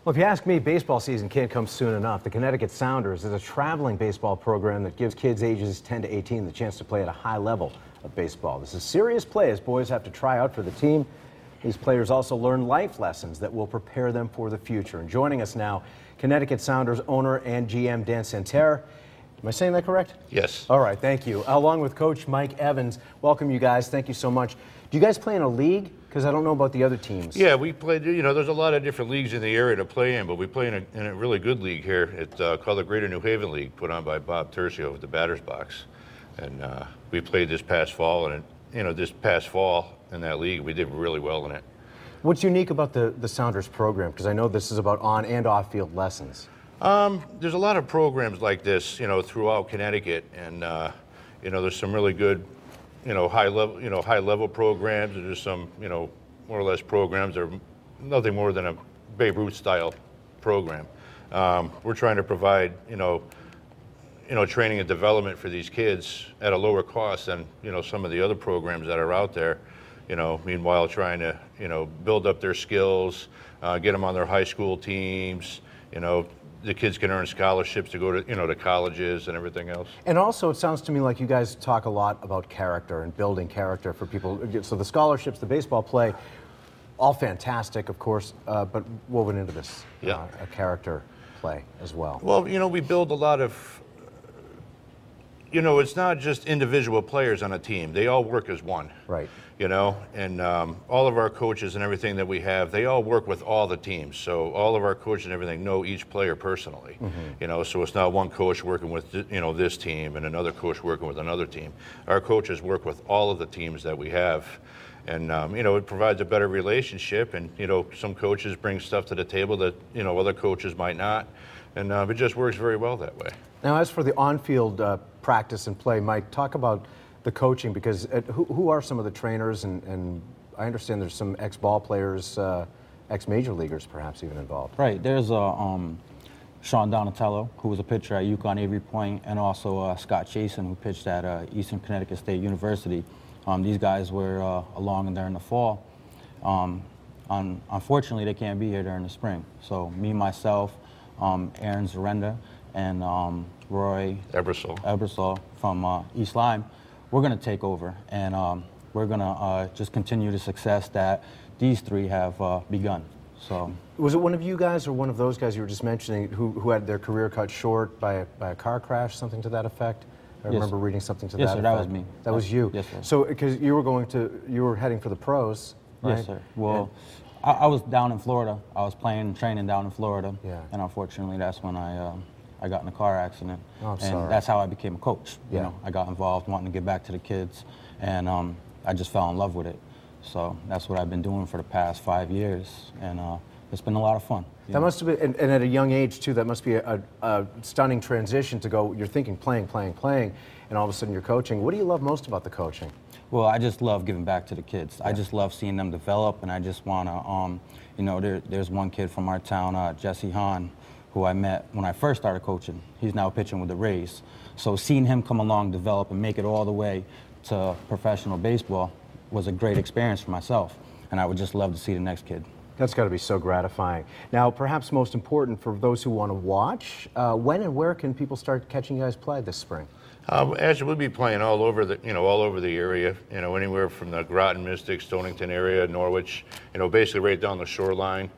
Well, if you ask me, baseball season can't come soon enough. The Connecticut Sounders is a traveling baseball program that gives kids ages 10 to 18 the chance to play at a high level of baseball. This is serious play as boys have to try out for the team. These players also learn life lessons that will prepare them for the future. And joining us now, Connecticut Sounders owner and GM Dan Santerre. Am I saying that correct? Yes. All right, thank you. Along with Coach Mike Evans. Welcome, you guys. Thank you so much. Do you guys play in a league? Because I don't know about the other teams. Yeah, we played, there's a lot of different leagues in the area to play in, but we play in a really good league here. It's called the Greater New Haven League, put on by Bob Tercio with the Batter's Box. And we played this past fall, and this past fall in that league, we did really well in it. What's unique about the Sounders program? Because I know this is about on and off field lessons. There's a lot of programs like this, throughout Connecticut, and there's some really good, high level programs. There's some, more or less programs that are nothing more than a Babe Ruth style program. We're trying to provide, training and development for these kids at a lower cost than, some of the other programs that are out there. Meanwhile trying to, build up their skills, get them on their high school teams. The kids can earn scholarships to go to, to colleges and everything else. And also, it sounds to me like you guys talk a lot about character and building character for people. So the scholarships, the baseball play, all fantastic, of course, but woven into this, a character play as well. Well, we build a lot of, it's not just individual players on a team. They all work as one. Right. And all of our coaches and everything that we have, they all work with all the teams. So all of our coaches and everything know each player personally. Mm-hmm. So it's not one coach working with, this team and another coach working with another team. Our coaches work with all of the teams that we have. And, it provides a better relationship. And, some coaches bring stuff to the table that, other coaches might not. And it just works very well that way. Now, as for the on-field practice and play, Mike, talk about the coaching, because who are some of the trainers, and I understand there's some ex-ball players, ex-major leaguers perhaps even involved. Right, there's Sean Donatello, who was a pitcher at UConn Avery Point, and also Scott Chasen, who pitched at Eastern Connecticut State University. These guys were along during the fall. Unfortunately, they can't be here during the spring. So me, myself, Aaron Zarenda, and Roy Ebersol from East Lyme, we're going to take over, and we're going to just continue the success that these three have begun. So, was it one of you guys or one of those guys you were just mentioning who had their career cut short by a car crash, something to that effect? I remember reading something to that effect. Yes, sir, that was me. That was you? Yes, sir. So, because you were heading for the pros, right? Yes, sir. Well, I was down in Florida. I was playing and training down in Florida, and unfortunately that's when I got in a car accident. Oh, I'm and sorry. That's how I became a coach. I got involved wanting to get back to the kids, and I just fell in love with it. So that's what I've been doing for the past 5 years, and it's been a lot of fun. That must have been, and at a young age too, that must be a stunning transition to go, you're thinking playing, and all of a sudden you're coaching. What do you love most about the coaching? Well, I just love giving back to the kids. I just love seeing them develop, and I just want to, there's one kid from our town, Jesse Hahn, who I met when I first started coaching. He's now pitching with the Rays. So seeing him come along, develop, and make it all the way to professional baseball was a great experience for myself, and I would just love to see the next kid. That's got to be so gratifying. Now, perhaps most important for those who want to watch, when and where can people start catching you guys play this spring? Actually, we'll be playing all over the, all over the area. Anywhere from the Groton, Mystic, Stonington area, Norwich. Basically right down the shoreline.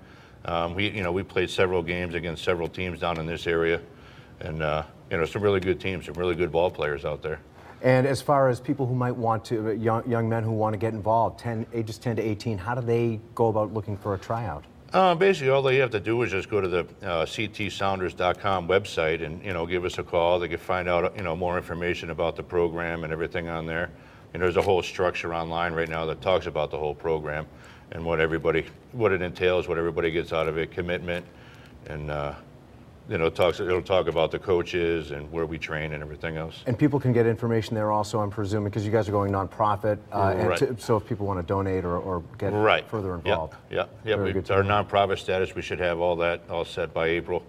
We played several games against several teams down in this area, and some really good teams, some really good ball players out there. And as far as people who might want to, young men who want to get involved, ages 10 to 18, how do they go about looking for a tryout? Basically, all they have to do is just go to the ctsounders.com website and give us a call. They can find out more information about the program and everything on there. And there's a whole structure online right now that talks about the whole program and what it entails, what everybody gets out of it, commitment, and it'll talk about the coaches and where we train and everything else. And people can get information there also, I'm presuming, because you guys are going nonprofit. Right. So if people want to donate or get further involved. Yeah. Our nonprofit status, we should have all that all set by April.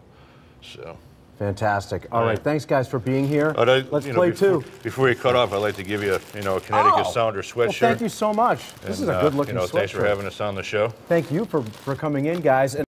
So. Fantastic. All right, thanks guys for being here. Let's play Before you cut off, I'd like to give you a Connecticut Sounder sweatshirt. Well, thank you so much. This is a good looking sweatshirt. Thanks for having us on the show. Thank you for coming in, guys.